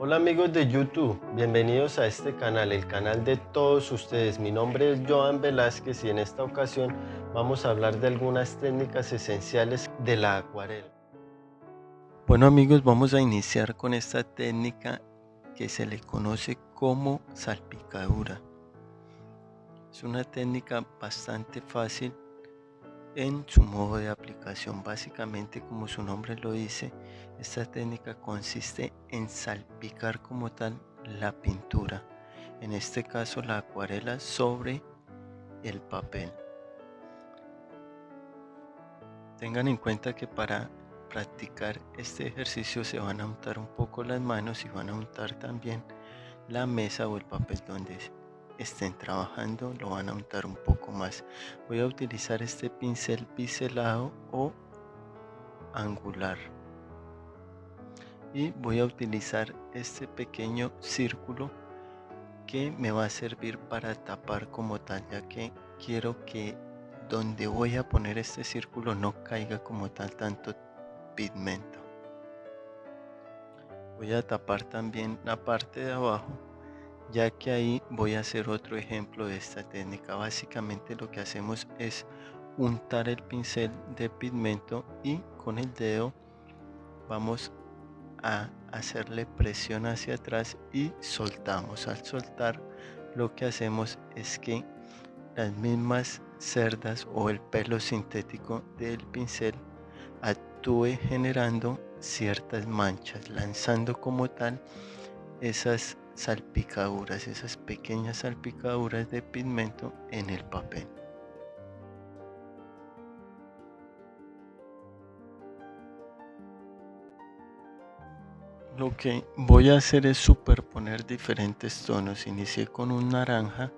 Hola amigos de YouTube, bienvenidos a este canal, el canal de todos ustedes. Mi nombre es Joan Velázquez y en esta ocasión vamos a hablar de algunas técnicas esenciales de la acuarela. Bueno amigos, vamos a iniciar con esta técnica que se le conoce como salpicadura. Es una técnica bastante fácil en su modo de aplicación. Básicamente, como su nombre lo dice, esta técnica consiste en salpicar como tal la pintura, en este caso la acuarela, sobre el papel. Tengan en cuenta que para practicar este ejercicio se van a untar un poco las manos y van a untar también la mesa o el papel donde estén trabajando, lo van a untar un poco más. Voy a utilizar este pincel biselado o angular y voy a utilizar este pequeño círculo que me va a servir para tapar como tal, ya que quiero que donde voy a poner este círculo no caiga como tal tanto pigmento. Voy a tapar también la parte de abajo, ya que ahí voy a hacer otro ejemplo de esta técnica. Básicamente lo que hacemos es untar el pincel de pigmento y con el dedo vamos a hacerle presión hacia atrás y soltamos. Al soltar, lo que hacemos es que las mismas cerdas o el pelo sintético del pincel actúe generando ciertas manchas, lanzando como tal esas salpicaduras, esas pequeñas salpicaduras de pigmento en el papel. Lo que voy a hacer es superponer diferentes tonos. Inicié con un naranja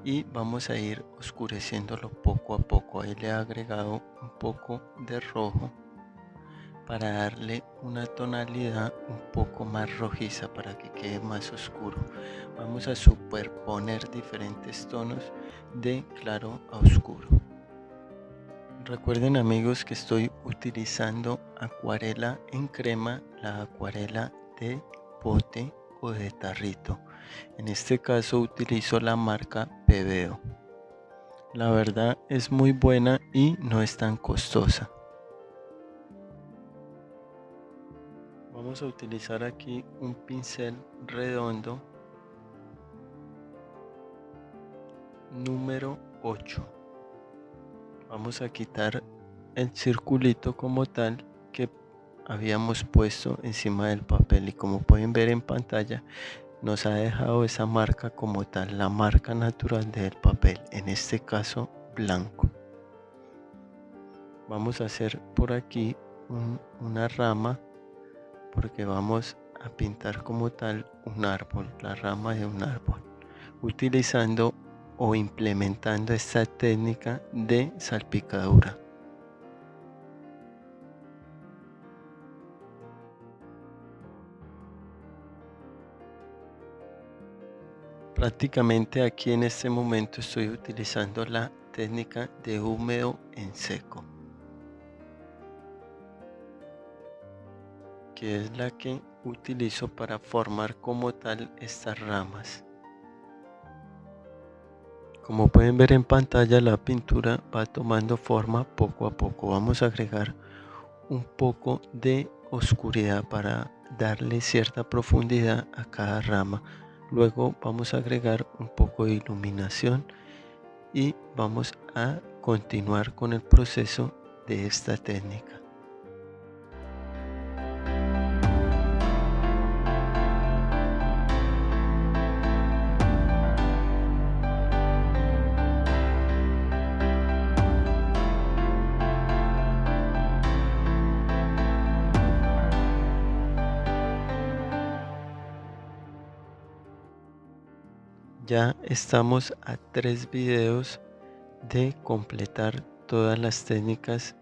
y vamos a ir oscureciéndolo poco a poco. Ahí le he agregado un poco de rojo para darle una tonalidad un poco más rojiza para que quede más oscuro. Vamos a superponer diferentes tonos de claro a oscuro. Recuerden amigos que estoy utilizando acuarela en crema, la acuarela de bote o de tarrito. En este caso utilizo la marca Pebeo. La verdad es muy buena y no es tan costosa. Vamos a utilizar aquí un pincel redondo número 8. Vamos a quitar el circulito como tal que habíamos puesto encima del papel y como pueden ver en pantalla nos ha dejado esa marca como tal, la marca natural del papel, en este caso blanco. Vamos a hacer por aquí una rama porque vamos a pintar como tal un árbol, la rama de un árbol, utilizando o implementando esta técnica de salpicadura. Prácticamente aquí en este momento estoy utilizando la técnica de húmedo en seco, que es la que utilizo para formar como tal estas ramas. Como pueden ver en pantalla, la pintura va tomando forma poco a poco. Vamos a agregar un poco de oscuridad para darle cierta profundidad a cada rama. Luego vamos a agregar un poco de iluminación y vamos a continuar con el proceso de esta técnica. Ya estamos a 3 videos de completar todas las técnicas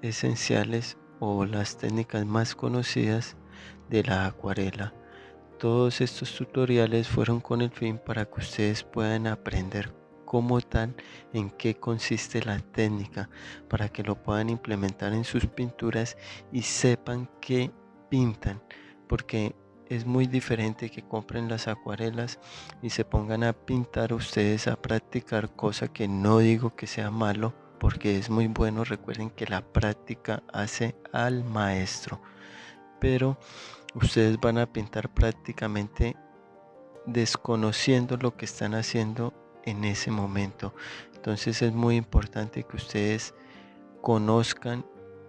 esenciales o las técnicas más conocidas de la acuarela. Todos estos tutoriales fueron con el fin para que ustedes puedan aprender como tal en qué consiste la técnica, para que lo puedan implementar en sus pinturas y sepan qué pintan, porque es muy diferente que compren las acuarelas y se pongan a pintar ustedes a practicar, cosa que no digo que sea malo porque es muy bueno. Recuerden que la práctica hace al maestro, pero ustedes van a pintar prácticamente desconociendo lo que están haciendo en ese momento. Entonces es muy importante que ustedes conozcan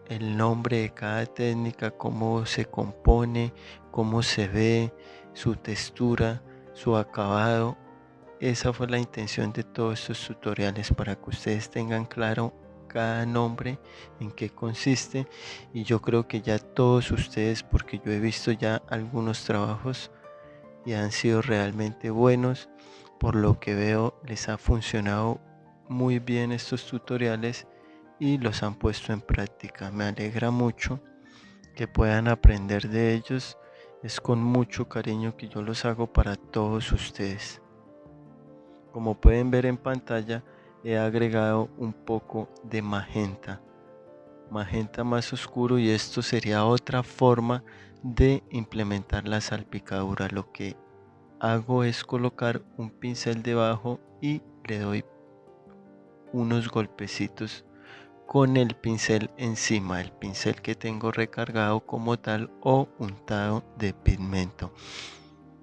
el nombre de cada técnica, cómo se compone, cómo se ve, su textura, su acabado. Esa fue la intención de todos estos tutoriales, para que ustedes tengan claro cada nombre, en qué consiste. Y yo creo que ya todos ustedes, porque yo he visto ya algunos trabajos y han sido realmente buenos, por lo que veo les ha funcionado muy bien estos tutoriales y los han puesto en práctica. Me alegra mucho que puedan aprender de ellos. Es con mucho cariño que yo los hago para todos ustedes. Como pueden ver en pantalla, he agregado un poco de magenta más oscuro, y esto sería otra forma de implementar la salpicadura. Lo que hago es colocar un pincel debajo y le doy unos golpecitos con el pincel encima, el pincel que tengo recargado como tal o untado de pigmento.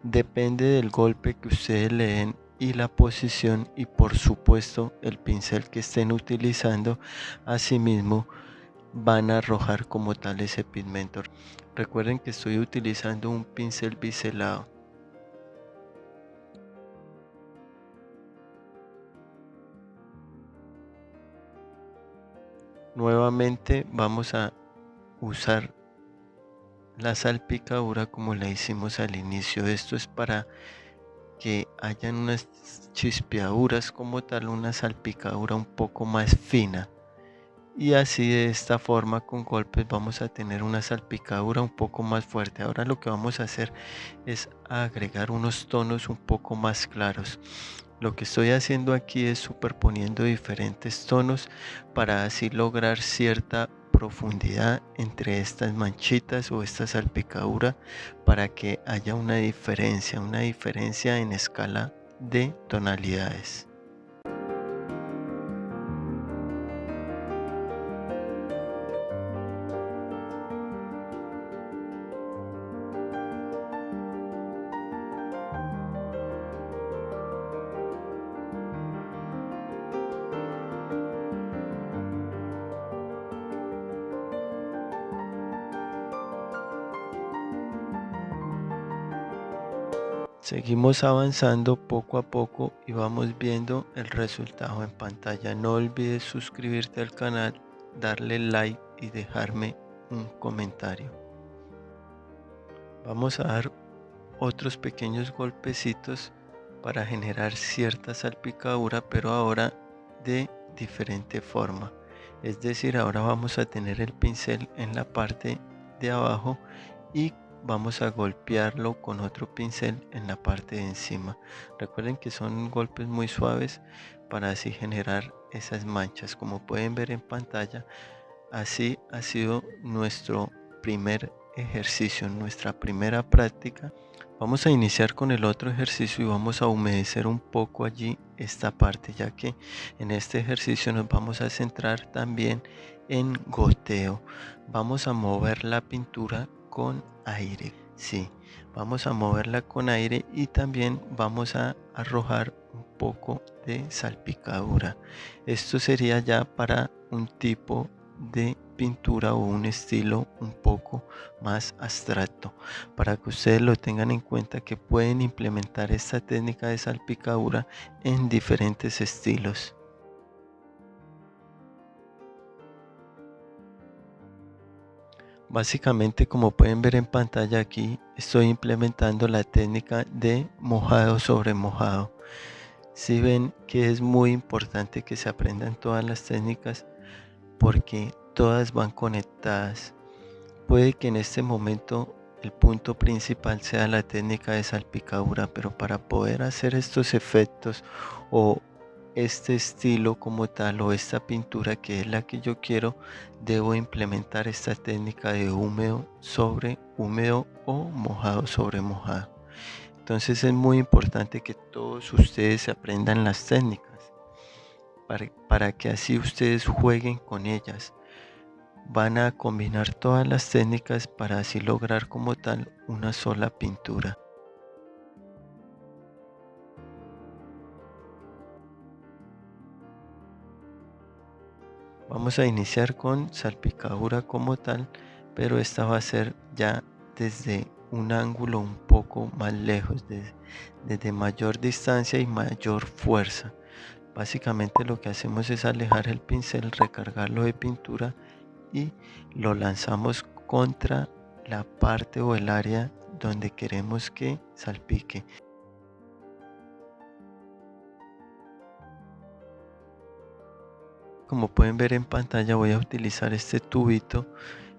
Depende del golpe que ustedes le den y la posición, y por supuesto el pincel que estén utilizando. Asimismo van a arrojar como tal ese pigmento. Recuerden que estoy utilizando un pincel biselado. Nuevamente vamos a usar la salpicadura como la hicimos al inicio. Esto es para que hayan unas chispeaduras como tal, una salpicadura un poco más fina, y así de esta forma con golpes vamos a tener una salpicadura un poco más fuerte. Ahora lo que vamos a hacer es agregar unos tonos un poco más claros. Lo que estoy haciendo aquí es superponiendo diferentes tonos para así lograr cierta profundidad entre estas manchitas o esta salpicadura, para que haya una diferencia en escala de tonalidades. Seguimos avanzando poco a poco y vamos viendo el resultado en pantalla. No olvides suscribirte al canal, darle like y dejarme un comentario. Vamos a dar otros pequeños golpecitos para generar cierta salpicadura, pero ahora de diferente forma. Es decir, ahora vamos a tener el pincel en la parte de abajo y vamos a golpearlo con otro pincel en la parte de encima. Recuerden que son golpes muy suaves para así generar esas manchas. Como pueden ver en pantalla, así ha sido nuestro primer ejercicio, nuestra primera práctica. Vamos a iniciar con el otro ejercicio y vamos a humedecer un poco allí esta parte, ya que en este ejercicio nos vamos a centrar también en goteo. Vamos a mover la pintura con aire. Sí, vamos a moverla con aire y también vamos a arrojar un poco de salpicadura. Esto sería ya para un tipo de pintura o un estilo un poco más abstracto, para que ustedes lo tengan en cuenta, que pueden implementar esta técnica de salpicadura en diferentes estilos. Básicamente, como pueden ver en pantalla, aquí estoy implementando la técnica de mojado sobre mojado. Si ven que es muy importante que se aprendan todas las técnicas, porque todas van conectadas. Puede que en este momento el punto principal sea la técnica de salpicadura, pero para poder hacer estos efectos o este estilo como tal o esta pintura que es la que yo quiero, debo implementar esta técnica de húmedo sobre húmedo o mojado sobre mojado. Entonces es muy importante que todos ustedes aprendan las técnicas para que así ustedes jueguen con ellas. Van a combinar todas las técnicas para así lograr como tal una sola pintura. Vamos a iniciar con salpicadura como tal, pero esta va a ser ya desde un ángulo un poco más lejos, desde mayor distancia y mayor fuerza. Básicamente lo que hacemos es alejar el pincel, recargarlo de pintura y lo lanzamos contra la parte o el área donde queremos que salpique. Como pueden ver en pantalla, voy a utilizar este tubito,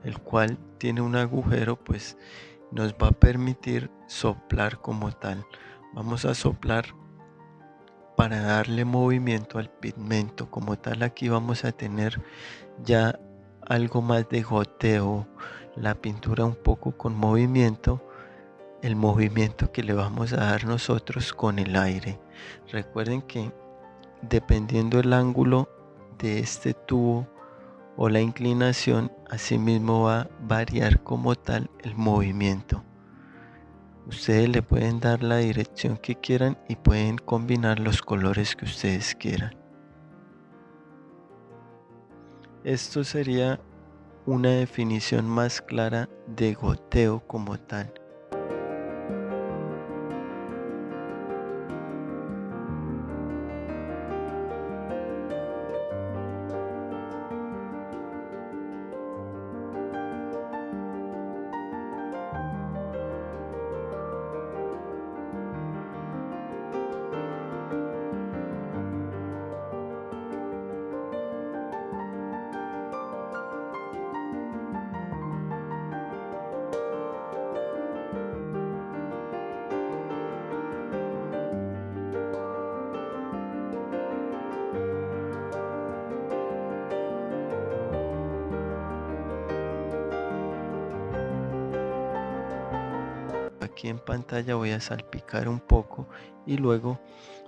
el cual tiene un agujero, pues nos va a permitir soplar como tal. Vamos a soplar para darle movimiento al pigmento. Como tal, aquí vamos a tener ya algo más de goteo, la pintura un poco con movimiento, el movimiento que le vamos a dar nosotros con el aire. Recuerden que dependiendo el ángulo de este tubo o la inclinación, asimismo va a variar como tal el movimiento. Ustedes le pueden dar la dirección que quieran y pueden combinar los colores que ustedes quieran. Esto sería una definición más clara de goteo como tal. Aquí en pantalla voy a salpicar un poco y luego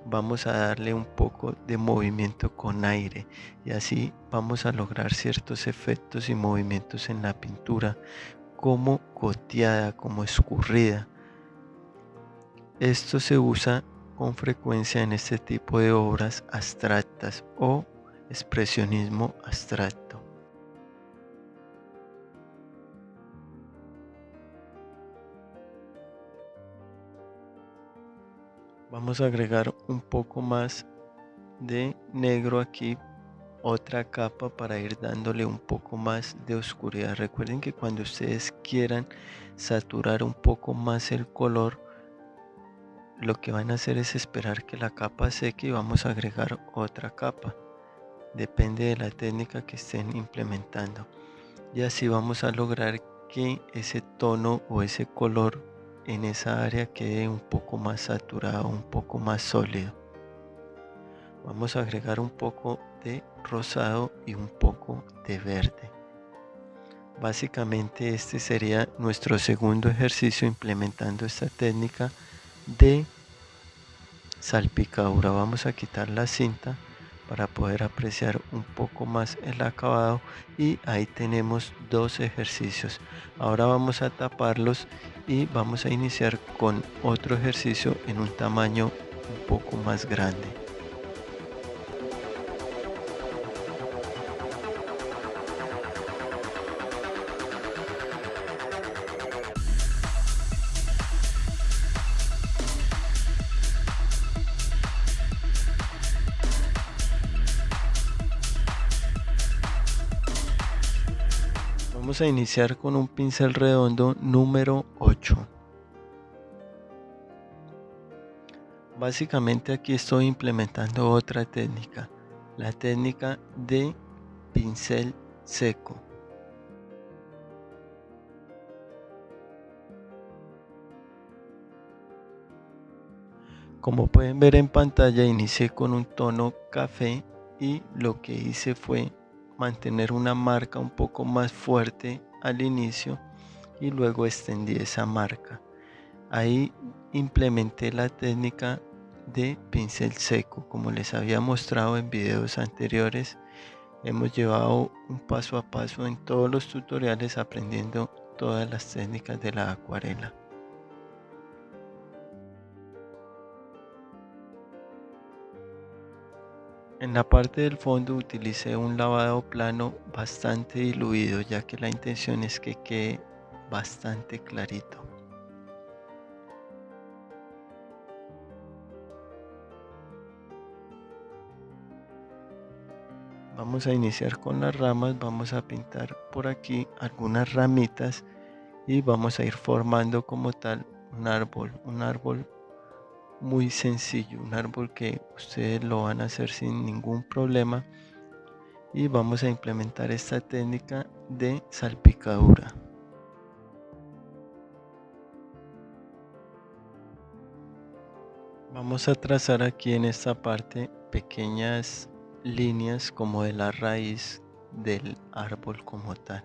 vamos a darle un poco de movimiento con aire y así vamos a lograr ciertos efectos y movimientos en la pintura como goteada, como escurrida. Esto se usa con frecuencia en este tipo de obras abstractas o expresionismo abstracto. Vamos a agregar un poco más de negro aquí, otra capa para ir dándole un poco más de oscuridad. Recuerden que cuando ustedes quieran saturar un poco más el color, lo que van a hacer es esperar que la capa seque y vamos a agregar otra capa. Depende de la técnica que estén implementando. Y así vamos a lograr que ese tono o ese color en esa área quede un poco más saturado, un poco más sólido. Vamos a agregar un poco de rosado y un poco de verde. Básicamente este sería nuestro segundo ejercicio implementando esta técnica de salpicadura. Vamos a quitar la cinta para poder apreciar un poco más el acabado y ahí tenemos dos ejercicios. Ahora vamos a taparlos y vamos a iniciar con otro ejercicio en un tamaño un poco más grande. Vamos a iniciar con un pincel redondo número 8. Básicamente aquí estoy implementando otra técnica, la técnica de pincel seco. Como pueden ver en pantalla, inicié con un tono café y lo que hice fue mantener una marca un poco más fuerte al inicio y luego extendí esa marca. Ahí implementé la técnica de pincel seco. Como les había mostrado en videos anteriores, hemos llevado un paso a paso en todos los tutoriales aprendiendo todas las técnicas de la acuarela. En la parte del fondo utilicé un lavado plano bastante diluido, ya que la intención es que quede bastante clarito. Vamos a iniciar con las ramas, vamos a pintar por aquí algunas ramitas y vamos a ir formando como tal un árbol muy sencillo, un árbol que ustedes lo van a hacer sin ningún problema, y vamos a implementar esta técnica de salpicadura. Vamos a trazar aquí en esta parte pequeñas líneas como de la raíz del árbol como tal.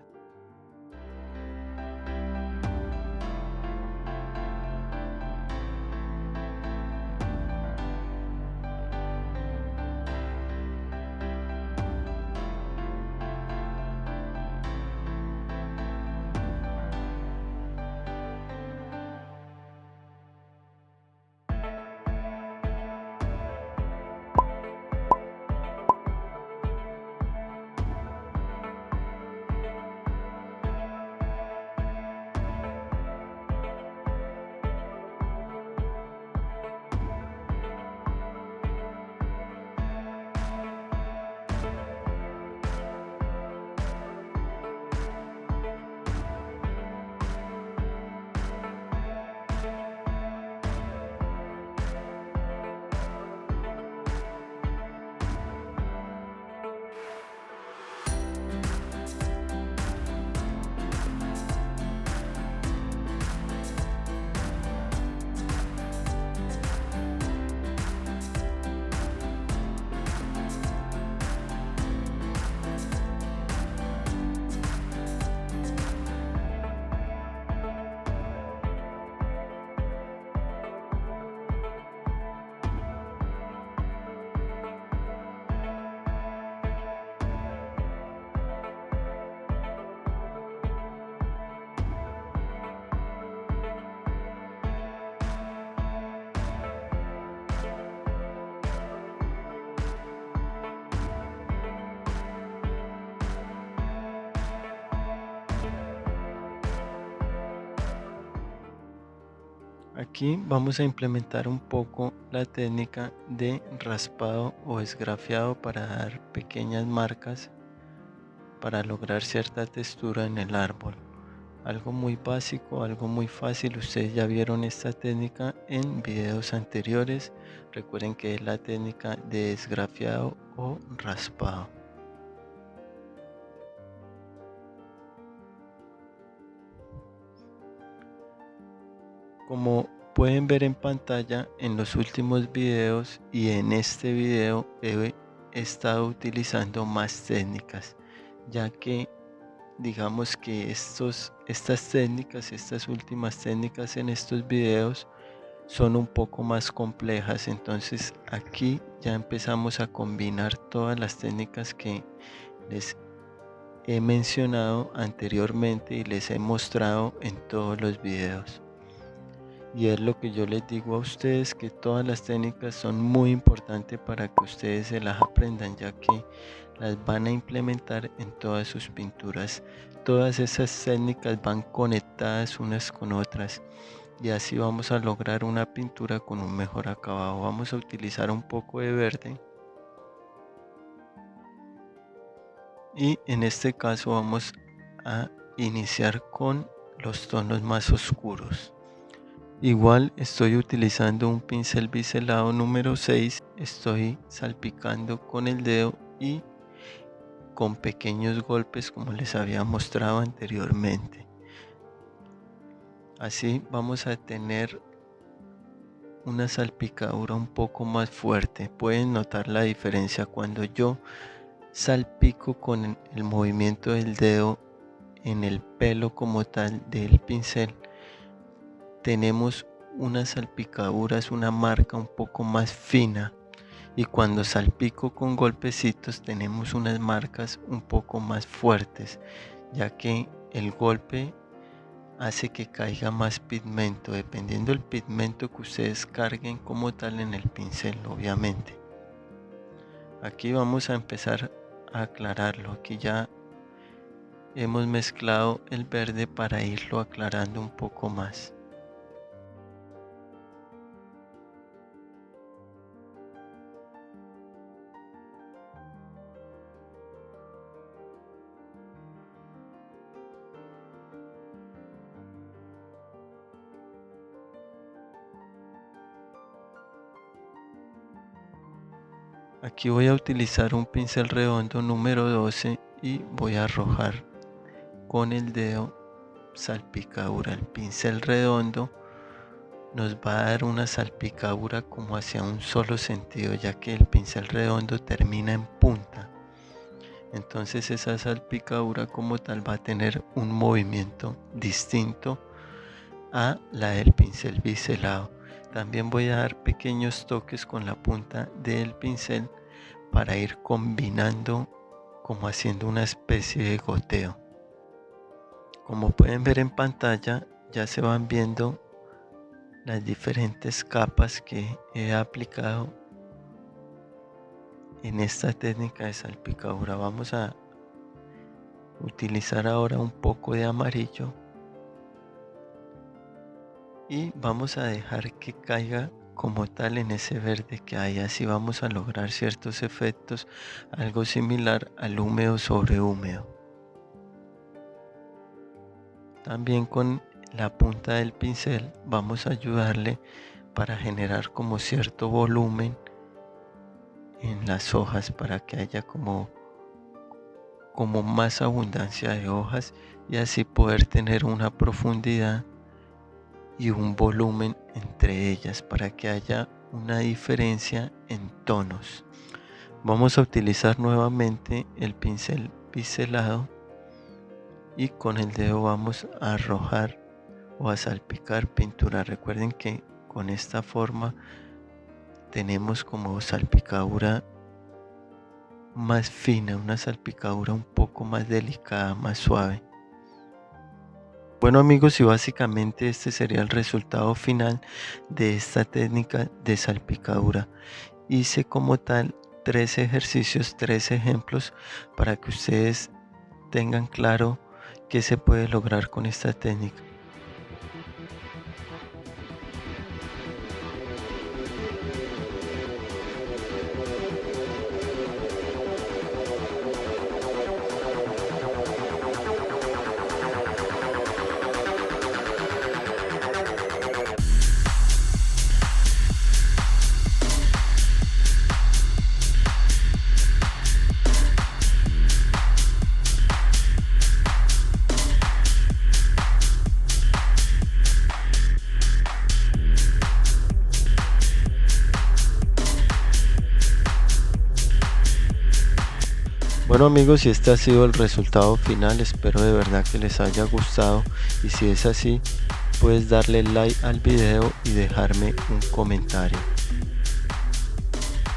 Aquí vamos a implementar un poco la técnica de raspado o esgrafiado para dar pequeñas marcas para lograr cierta textura en el árbol. Algo muy básico, algo muy fácil. Ustedes ya vieron esta técnica en videos anteriores. Recuerden que es la técnica de esgrafiado o raspado. Como pueden ver en pantalla, en los últimos videos y en este video he estado utilizando más técnicas, ya que digamos que estas últimas técnicas en estos videos son un poco más complejas. Entonces aquí ya empezamos a combinar todas las técnicas que les he mencionado anteriormente y les he mostrado en todos los videos. Y es lo que yo les digo a ustedes, que todas las técnicas son muy importantes para que ustedes se las aprendan, ya que las van a implementar en todas sus pinturas. Todas esas técnicas van conectadas unas con otras y así vamos a lograr una pintura con un mejor acabado. Vamos a utilizar un poco de verde y en este caso vamos a iniciar con los tonos más oscuros. Igual estoy utilizando un pincel biselado número 6, estoy salpicando con el dedo y con pequeños golpes como les había mostrado anteriormente. Así vamos a tener una salpicadura un poco más fuerte. Pueden notar la diferencia cuando yo salpico con el movimiento del dedo en el pelo como tal del pincel. Tenemos unas salpicaduras, una marca un poco más fina, y cuando salpico con golpecitos tenemos unas marcas un poco más fuertes, ya que el golpe hace que caiga más pigmento, dependiendo del pigmento que ustedes carguen como tal en el pincel, obviamente. Aquí vamos a empezar a aclararlo. Aquí ya hemos mezclado el verde para irlo aclarando un poco más. Aquí voy a utilizar un pincel redondo número 12 y voy a arrojar con el dedo salpicadura. El pincel redondo nos va a dar una salpicadura como hacia un solo sentido, ya que el pincel redondo termina en punta. Entonces esa salpicadura como tal va a tener un movimiento distinto a la del pincel biselado. También voy a dar pequeños toques con la punta del pincel para ir combinando, como haciendo una especie de goteo. Como pueden ver en pantalla, ya se van viendo las diferentes capas que he aplicado en esta técnica de salpicadura. Vamos a utilizar ahora un poco de amarillo y vamos a dejar que caiga como tal en ese verde que hay. Así vamos a lograr ciertos efectos, algo similar al húmedo sobre húmedo. También con la punta del pincel vamos a ayudarle para generar como cierto volumen en las hojas, para que haya como más abundancia de hojas y así poder tener una profundidad y un volumen entre ellas, para que haya una diferencia en tonos. Vamos a utilizar nuevamente el pincel biselado y con el dedo vamos a arrojar o a salpicar pintura. Recuerden que con esta forma tenemos como salpicadura más fina, una salpicadura un poco más delicada, más suave. Bueno amigos, y básicamente este sería el resultado final de esta técnica de salpicadura. Hice como tal 3 ejercicios, 3 ejemplos para que ustedes tengan claro qué se puede lograr con esta técnica. Bueno amigos, y este ha sido el resultado final. Espero de verdad que les haya gustado, y si es así, puedes darle like al video y dejarme un comentario.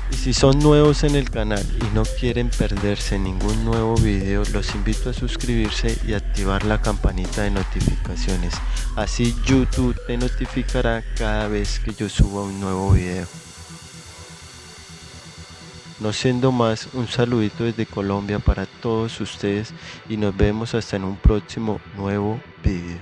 Y si son nuevos en el canal y no quieren perderse ningún nuevo video, los invito a suscribirse y activar la campanita de notificaciones. Así YouTube te notificará cada vez que yo suba un nuevo video. No siendo más, un saludito desde Colombia para todos ustedes y nos vemos hasta en un próximo nuevo video.